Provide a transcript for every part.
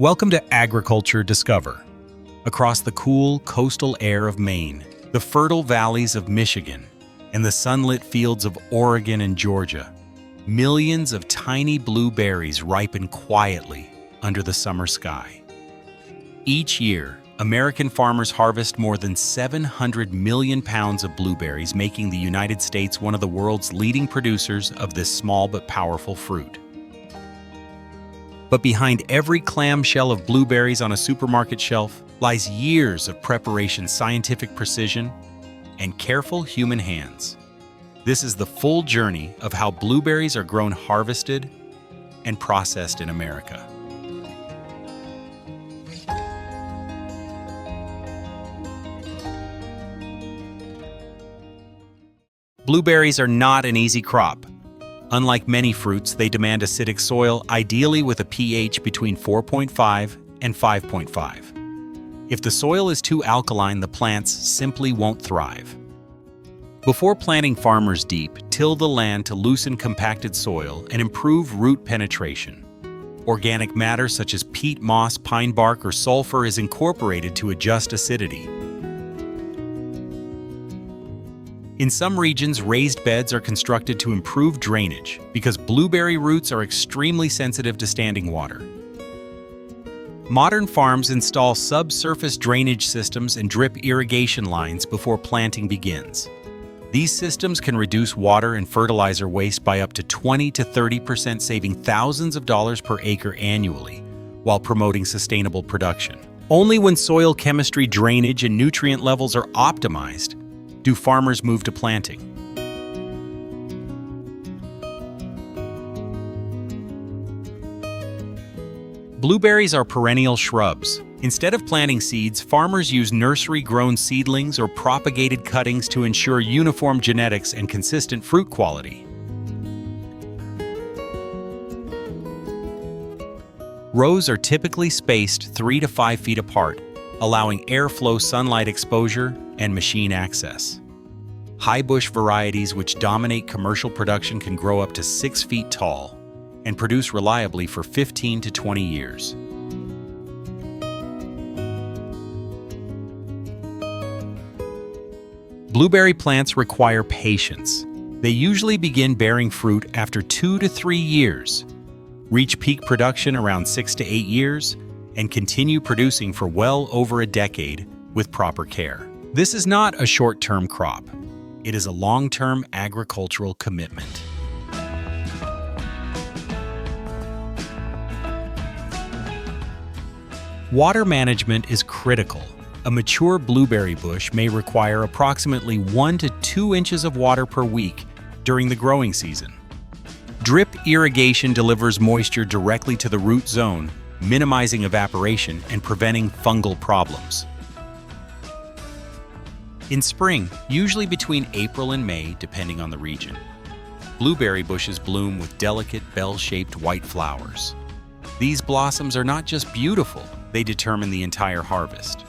Welcome to Agriculture Discover. Across the cool coastal air of Maine, the fertile valleys of Michigan, and the sunlit fields of Oregon and Georgia, millions of tiny blueberries ripen quietly under the summer sky. Each year, American farmers harvest more than 700 million pounds of blueberries, making the United States one of the world's leading producers of this small but powerful fruit. But behind every clamshell of blueberries on a supermarket shelf lies years of preparation, scientific precision, and careful human hands. This is the full journey of how blueberries are grown, harvested, and processed in America. Blueberries are not an easy crop. Unlike many fruits, they demand acidic soil, ideally with a pH between 4.5 and 5.5. If the soil is too alkaline, the plants simply won't thrive. Before planting, farmers till the land to loosen compacted soil and improve root penetration. Organic matter such as peat moss, pine bark, or sulfur is incorporated to adjust acidity. In some regions, raised beds are constructed to improve drainage because blueberry roots are extremely sensitive to standing water. Modern farms install subsurface drainage systems and drip irrigation lines before planting begins. These systems can reduce water and fertilizer waste by up to 20 to 30%, saving thousands of dollars per acre annually, while promoting sustainable production. Only when soil chemistry, drainage, and nutrient levels are optimized do farmers move to planting. Blueberries are perennial shrubs. Instead of planting seeds, farmers use nursery-grown seedlings or propagated cuttings to ensure uniform genetics and consistent fruit quality. Rows are typically spaced 3 to 5 feet apart, allowing airflow, sunlight exposure, and machine access. High bush varieties which dominate commercial production can grow up to 6 feet tall and produce reliably for 15 to 20 years. Blueberry plants require patience. They usually begin bearing fruit after 2 to 3 years, reach peak production around 6 to 8 years, and continue producing for well over a decade with proper care. This is not a short-term crop. It is a long-term agricultural commitment. Water management is critical. A mature blueberry bush may require approximately 1 to 2 inches of water per week during the growing season. Drip irrigation delivers moisture directly to the root zone, minimizing evaporation and preventing fungal problems. In spring, usually between April and May, depending on the region, blueberry bushes bloom with delicate bell-shaped white flowers. These blossoms are not just beautiful, they determine the entire harvest.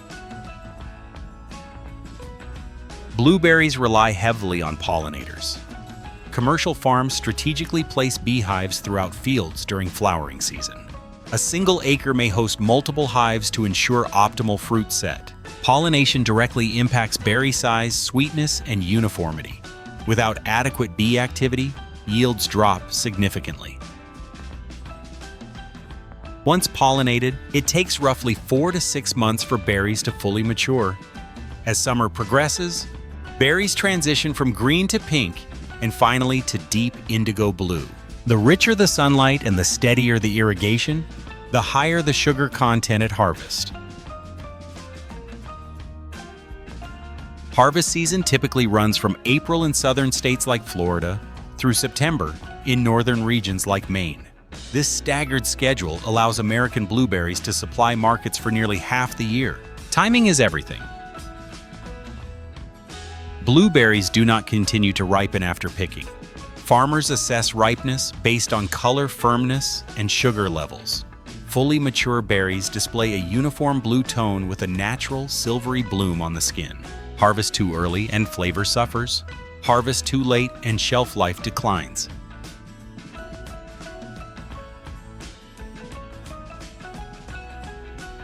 Blueberries rely heavily on pollinators. Commercial farms strategically place beehives throughout fields during flowering season. A single acre may host multiple hives to ensure optimal fruit set. Pollination directly impacts berry size, sweetness, and uniformity. Without adequate bee activity, yields drop significantly. Once pollinated, it takes roughly 4 to 6 months for berries to fully mature. As summer progresses, berries transition from green to pink and finally to deep indigo blue. The richer the sunlight and the steadier the irrigation, the higher the sugar content at harvest. Harvest season typically runs from April in southern states like Florida through September in northern regions like Maine. This staggered schedule allows American blueberries to supply markets for nearly half the year. Timing is everything. Blueberries do not continue to ripen after picking. Farmers assess ripeness based on color, firmness, and sugar levels. Fully mature berries display a uniform blue tone with a natural silvery bloom on the skin. Harvest too early and flavor suffers. Harvest too late and shelf life declines.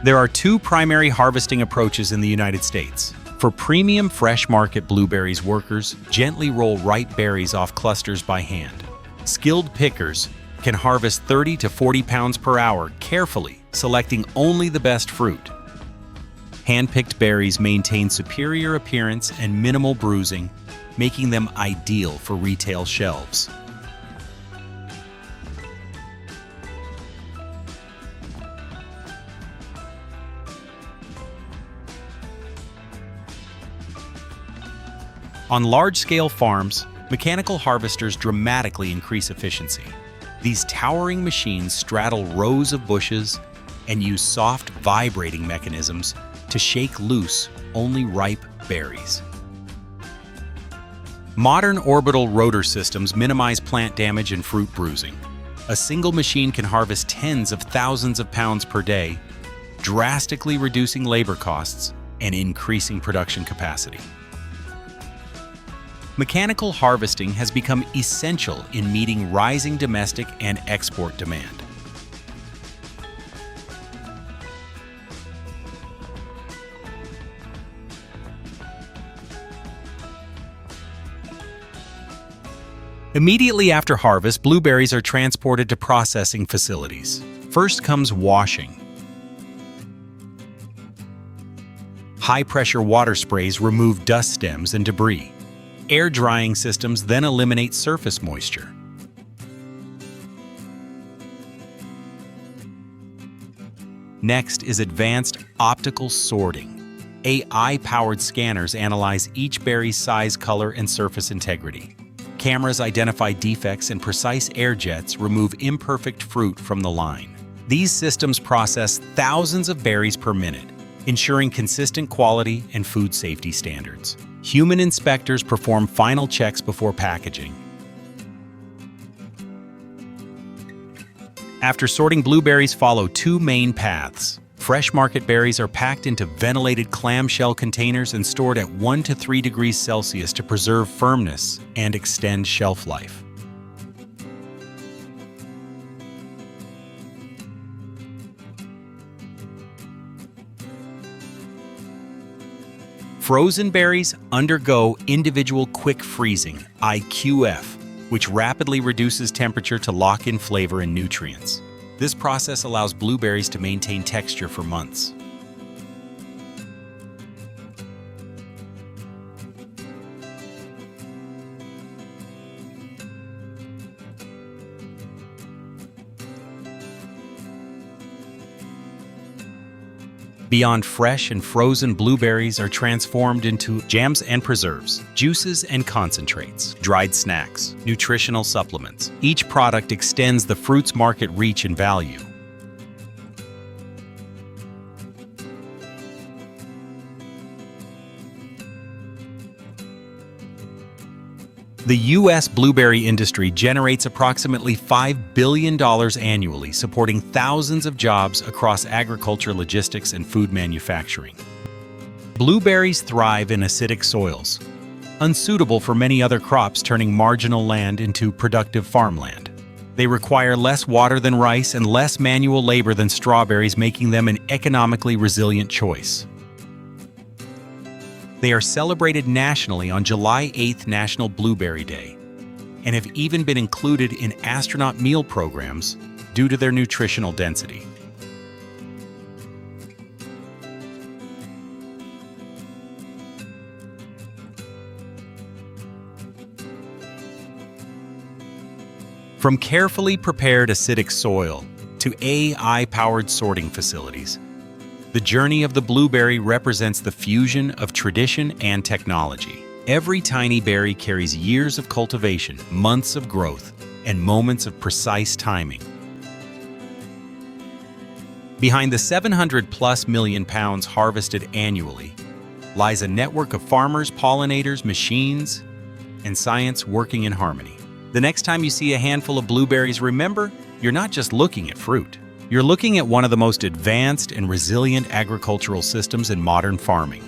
There are two primary harvesting approaches in the United States. For premium fresh market blueberries, workers gently roll ripe berries off clusters by hand. Skilled pickers can harvest 30 to 40 pounds per hour, carefully selecting only the best fruit. Hand-picked berries maintain superior appearance and minimal bruising, making them ideal for retail shelves. On large-scale farms, mechanical harvesters dramatically increase efficiency. These towering machines straddle rows of bushes and use soft, vibrating mechanisms to shake loose only ripe berries. Modern orbital rotor systems minimize plant damage and fruit bruising. A single machine can harvest tens of thousands of pounds per day, drastically reducing labor costs and increasing production capacity. Mechanical harvesting has become essential in meeting rising domestic and export demand. Immediately after harvest, blueberries are transported to processing facilities. First comes washing. High-pressure water sprays remove dust stems and debris. Air drying systems then eliminate surface moisture. Next is advanced optical sorting. AI-powered scanners analyze each berry's size, color, and surface integrity. Cameras identify defects, and precise air jets remove imperfect fruit from the line. These systems process thousands of berries per minute, ensuring consistent quality and food safety standards. Human inspectors perform final checks before packaging. After sorting, blueberries follow two main paths. Fresh market berries are packed into ventilated clamshell containers and stored at 1 to 3 degrees Celsius to preserve firmness and extend shelf life. Frozen berries undergo individual quick freezing, IQF, which rapidly reduces temperature to lock in flavor and nutrients. This process allows blueberries to maintain texture for months. Beyond fresh and frozen, blueberries are transformed into jams and preserves, juices and concentrates, dried snacks, nutritional supplements. Each product extends the fruit's market reach and value. The U.S. blueberry industry generates approximately $5 billion annually, supporting thousands of jobs across agriculture, logistics, and food manufacturing. Blueberries thrive in acidic soils, unsuitable for many other crops, turning marginal land into productive farmland. They require less water than rice and less manual labor than strawberries, making them an economically resilient choice. They are celebrated nationally on July 8th, National Blueberry Day, and have even been included in astronaut meal programs due to their nutritional density. From carefully prepared acidic soil to AI-powered sorting facilities, the journey of the blueberry represents the fusion of tradition and technology. Every tiny berry carries years of cultivation, months of growth, and moments of precise timing. Behind the 700+ million pounds harvested annually lies a network of farmers, pollinators, machines, and science working in harmony. The next time you see a handful of blueberries, remember, you're not just looking at fruit. You're looking at one of the most advanced and resilient agricultural systems in modern farming.